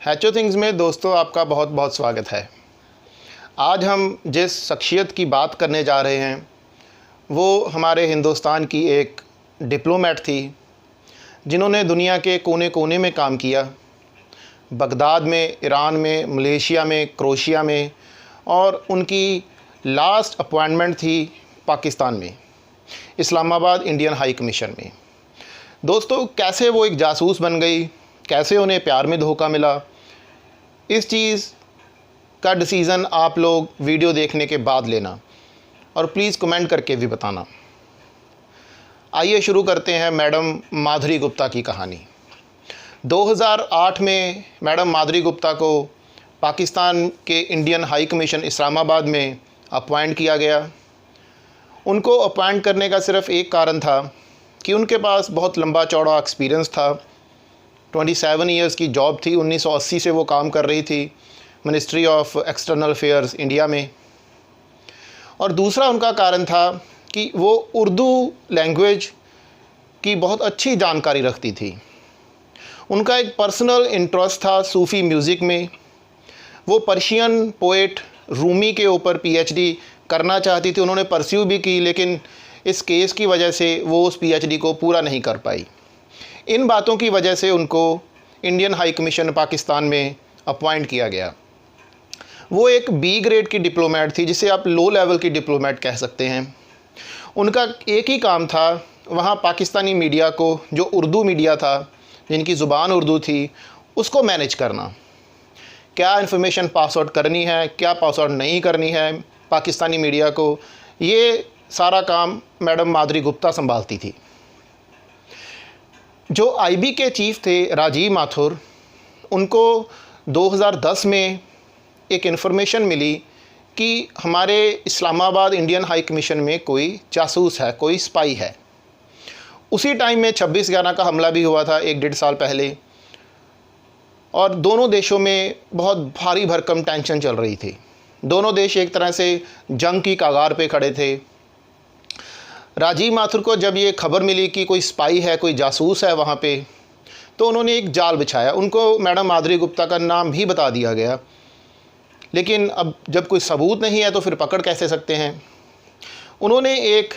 हैचो things में दोस्तों आपका बहुत बहुत स्वागत है। आज हम जिस शख्सियत की बात करने जा रहे हैं वो हमारे हिंदुस्तान की एक डिप्लोमेट थी जिन्होंने दुनिया के कोने कोने में काम किया। बगदाद में, ईरान में, मलेशिया में, क्रोएशिया में, और उनकी लास्ट अपॉइंटमेंट थी पाकिस्तान में, इस्लामाबाद इंडियन हाई कमीशन में। दोस्तों, कैसे वो एक जासूस बन गई, कैसे उन्हें प्यार में धोखा मिला, इस चीज़ का डिसीज़न आप लोग वीडियो देखने के बाद लेना और प्लीज़ कमेंट करके भी बताना। आइए शुरू करते हैं मैडम माधुरी गुप्ता की कहानी। 2008 में मैडम माधुरी गुप्ता को पाकिस्तान के इंडियन हाई कमीशन इस्लामाबाद में अपॉइंट किया गया। उनको अपॉइंट करने का सिर्फ एक कारण था कि उनके पास बहुत लंबा चौड़ा एक्सपीरियंस था। 27 ईयर्स की जॉब थी। 1980 से वो काम कर रही थी ministry of external affairs India में। और दूसरा उनका कारण था कि वो उर्दू लैंग्वेज की बहुत अच्छी जानकारी रखती थी। उनका एक पर्सनल इंटरेस्ट था सूफ़ी म्यूज़िक में। वो पर्शियन पोएट रूमी के ऊपर पीएचडी करना चाहती थी। उन्होंने परस्यू भी की, लेकिन इस केस की वजह से वो उस पीएचडी को पूरा नहीं कर पाई। इन बातों की वजह से उनको इंडियन हाई कमीशन पाकिस्तान में अपॉइंट किया गया। वो एक बी ग्रेड की डिप्लोमेट थी, जिसे आप लो लेवल की डिप्लोमेट कह सकते हैं। उनका एक ही काम था वहाँ पाकिस्तानी मीडिया को, जो उर्दू मीडिया था, जिनकी ज़ुबान उर्दू थी, उसको मैनेज करना। क्या इन्फॉर्मेशन पास आउट करनी है, क्या पास आउट नहीं करनी है पाकिस्तानी मीडिया को, ये सारा काम मैडम माधुरी गुप्ता संभालती थी। जो आईबी के चीफ़ थे राजीव माथुर, उनको 2010 में एक इन्फॉर्मेशन मिली कि हमारे इस्लामाबाद इंडियन हाई कमीशन में कोई जासूस है, कोई स्पाई है। उसी टाइम में 26/11 का हमला भी हुआ था 1-1.5 साल पहले, और दोनों देशों में बहुत भारी भरकम टेंशन चल रही थी। दोनों देश एक तरह से जंग की कगार पे खड़े थे। राजीव माथुर को जब ये खबर मिली कि कोई स्पाई है, कोई जासूस है वहाँ पे, तो उन्होंने एक जाल बिछाया। उनको मैडम माधुरी गुप्ता का नाम भी बता दिया गया, लेकिन अब जब कोई सबूत नहीं है तो फिर पकड़ कैसे सकते हैं। उन्होंने एक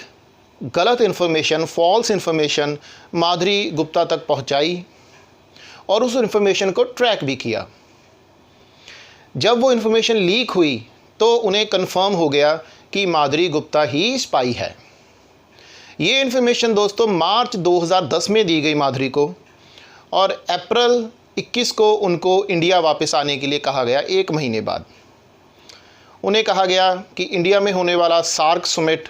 गलत इन्फॉर्मेशन, फॉल्स इन्फॉर्मेशन माधुरी गुप्ता तक पहुँचाई और उस इन्फॉर्मेशन को ट्रैक भी किया। जब वो इन्फॉर्मेशन लीक हुई तो उन्हें कंफर्म हो गया कि माधुरी गुप्ता ही स्पाई है। ये इन्फॉर्मेशन दोस्तों मार्च 2010 में दी गई माधुरी को, और अप्रैल 21 को उनको इंडिया वापस आने के लिए कहा गया। 1 महीने बाद उन्हें कहा गया कि इंडिया में होने वाला सार्क समिट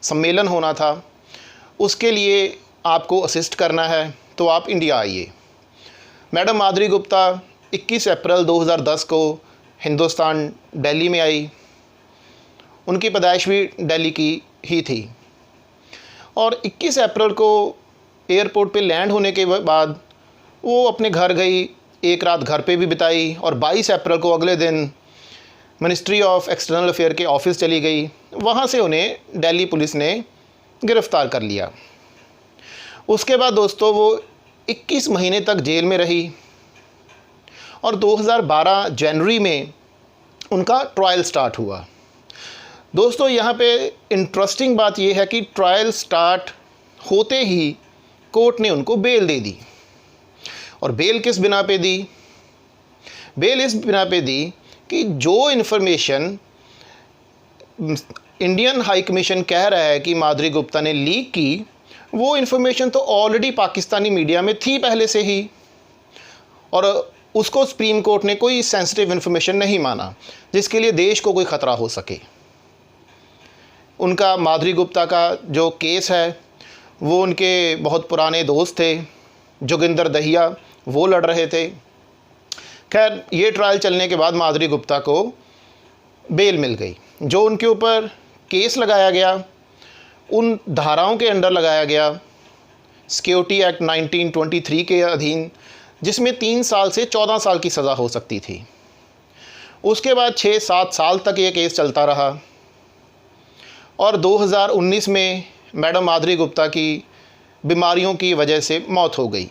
सम्मेलन होना था, उसके लिए आपको असिस्ट करना है, तो आप इंडिया आइए। मैडम माधुरी गुप्ता 21 अप्रैल 2010 को हिंदुस्तान दिल्ली में आई। उनकी पैदाइश भी दिल्ली की ही थी, और 21 अप्रैल को एयरपोर्ट पे लैंड होने के बाद वो अपने घर गई। एक रात घर पे भी बिताई, और 22 अप्रैल को अगले दिन मिनिस्ट्री ऑफ एक्सटर्नल अफेयर के ऑफिस चली गई। वहाँ से उन्हें दिल्ली पुलिस ने गिरफ़्तार कर लिया। उसके बाद दोस्तों वो 21 महीने तक जेल में रही, और 2012 जनवरी में उनका ट्रायल स्टार्ट हुआ। दोस्तों, यहाँ पे इंटरेस्टिंग बात यह है कि ट्रायल स्टार्ट होते ही कोर्ट ने उनको बेल दे दी। और बेल किस बिना पे दी? बेल इस बिना पे दी कि जो इन्फॉर्मेशन इंडियन हाई कमीशन कह रहा है कि माधुरी गुप्ता ने लीक की, वो इन्फॉर्मेशन तो ऑलरेडी पाकिस्तानी मीडिया में थी पहले से ही, और उसको सुप्रीम कोर्ट ने कोई सेंसिटिव इन्फॉर्मेशन नहीं माना जिसके लिए देश को कोई ख़तरा हो सके। उनका माधुरी गुप्ता का जो केस है वो उनके बहुत पुराने दोस्त थे, जोगिंदर दहिया, वो लड़ रहे थे। खैर, ये ट्रायल चलने के बाद माधुरी गुप्ता को बेल मिल गई। जो उनके ऊपर केस लगाया गया उन धाराओं के अंडर लगाया गया, सिक्योरिटी एक्ट 1923 के अधीन, जिसमें 3 साल से 14 साल की सज़ा हो सकती थी। उसके बाद 6-7 साल तक ये केस चलता रहा, और 2019 में मैडम माधुरी गुप्ता की बीमारियों की वजह से मौत हो गई।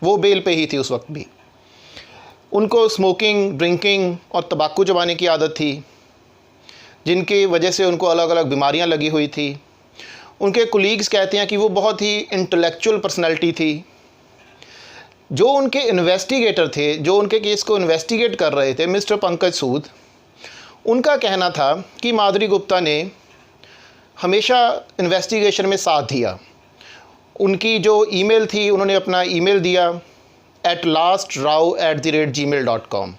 वो बेल पे ही थी उस वक्त भी। उनको स्मोकिंग, ड्रिंकिंग और तंबाकू चबाने की आदत थी, जिनकी वजह से उनको अलग अलग बीमारियां लगी हुई थी। उनके कुलीग्स कहते हैं कि वो बहुत ही इंटेलेक्चुअल पर्सनैलिटी थी। जो उनके इन्वेस्टिगेटर थे, जो उनके केस को इन्वेस्टिगेट कर रहे थे, मिस्टर पंकज सूद, उनका कहना था कि माधुरी गुप्ता ने हमेशा इन्वेस्टिगेशन में साथ दिया। उनकी जो ईमेल थी, उन्होंने अपना ईमेल दिया @lastrao@gmail.com,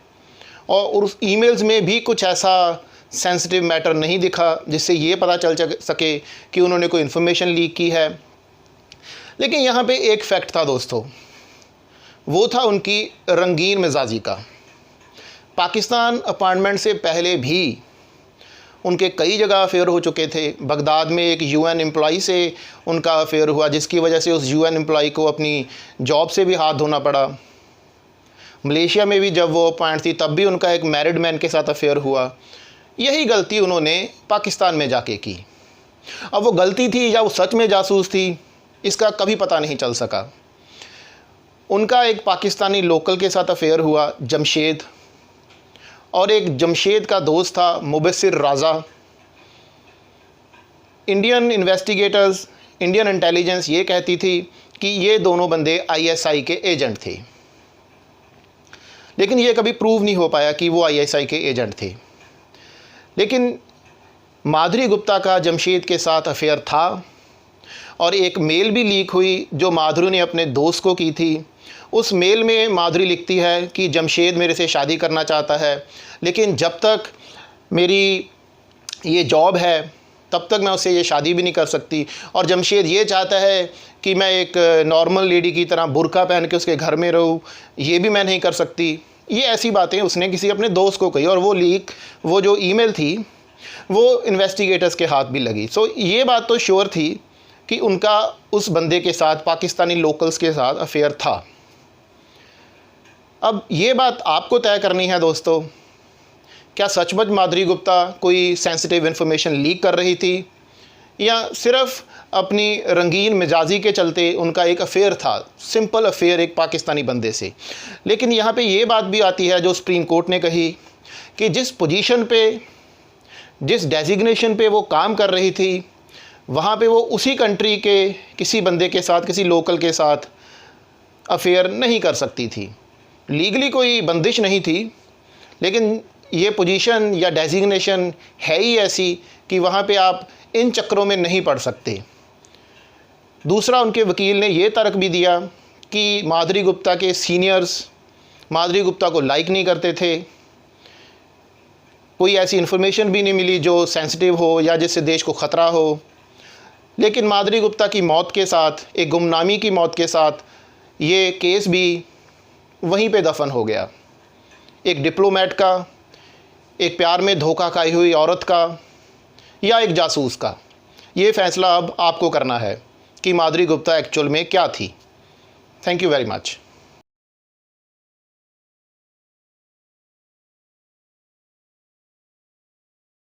और उस ईमेल्स में भी कुछ ऐसा सेंसिटिव मैटर नहीं दिखा जिससे ये पता चल सके कि उन्होंने कोई इन्फॉर्मेशन लीक की है। लेकिन यहाँ पे एक फैक्ट था दोस्तों, वो था उनकी रंगीन मिजाजी का। पाकिस्तान अपॉइंटमेंट से पहले भी उनके कई जगह अफेयर हो चुके थे। बगदाद में एक यूएन एम्प्लॉई से उनका अफेयर हुआ, जिसकी वजह से उस यूएन एम्प्लॉई को अपनी जॉब से भी हाथ धोना पड़ा। मलेशिया में भी जब वो अपॉइंट थी तब भी उनका एक मैरिड मैन के साथ अफेयर हुआ। यही गलती उन्होंने पाकिस्तान में जाके की। अब वो गलती थी या वो सच में जासूस थी, इसका कभी पता नहीं चल सका। उनका एक पाकिस्तानी लोकल के साथ अफेयर हुआ, जमशेद, और एक जमशेद का दोस्त था मुबस्सिर राजा। इंडियन इन्वेस्टिगेटर्स, इंडियन इंटेलिजेंस ये कहती थी कि ये दोनों बंदे आईएसआई के एजेंट थे, लेकिन ये कभी प्रूव नहीं हो पाया कि वो आईएसआई के एजेंट थे। लेकिन माधुरी गुप्ता का जमशेद के साथ अफेयर था, और एक मेल भी लीक हुई जो माधुरी ने अपने दोस्त को की थी। उस मेल में माधुरी लिखती है कि जमशेद मेरे से शादी करना चाहता है, लेकिन जब तक मेरी ये जॉब है तब तक मैं उससे ये शादी भी नहीं कर सकती, और जमशेद ये चाहता है कि मैं एक नॉर्मल लेडी की तरह बुर्का पहन के उसके घर में रहूँ, ये भी मैं नहीं कर सकती। ये ऐसी बातें उसने किसी अपने दोस्त को कही, और वो जो ईमेल थी वो इन्वेस्टिगेटर्स के हाथ भी लगी। सो ये बात तो श्योर थी कि उनका उस बंदे के साथ, पाकिस्तानी लोकल्स के साथ अफेयर था। अब ये बात आपको तय करनी है दोस्तों, क्या सचमुच माधुरी गुप्ता कोई सेंसिटिव इन्फॉर्मेशन लीक कर रही थी, या सिर्फ अपनी रंगीन मिजाजी के चलते उनका एक अफेयर था, सिंपल अफेयर एक पाकिस्तानी बंदे से। लेकिन यहाँ पे ये बात भी आती है जो सुप्रीम कोर्ट ने कही कि जिस पोजीशन पे, जिस डेजिग्नेशन पे वो काम कर रही थी, वहाँ पे वो उसी कंट्री के किसी बंदे के साथ, किसी लोकल के साथ अफेयर नहीं कर सकती थी। लीगली कोई बंदिश नहीं थी, लेकिन ये पोजीशन या डेजिग्नेशन है ही ऐसी कि वहाँ पे आप इन चक्करों में नहीं पड़ सकते। दूसरा, उनके वकील ने ये तर्क भी दिया कि माधुरी गुप्ता के सीनियर्स माधुरी गुप्ता को लाइक नहीं करते थे, कोई ऐसी इन्फॉर्मेशन भी नहीं मिली जो सेंसिटिव हो या जिससे देश को ख़तरा हो। लेकिन माधुरी गुप्ता की मौत के साथ, एक गुमनामी की मौत के साथ, ये केस भी वहीं पे दफन हो गया। एक डिप्लोमेट का, एक प्यार में धोखा खाई हुई औरत का, या एक जासूस का, ये फ़ैसला अब आपको करना है कि माधुरी गुप्ता एक्चुअल में क्या थी। Thank you very much.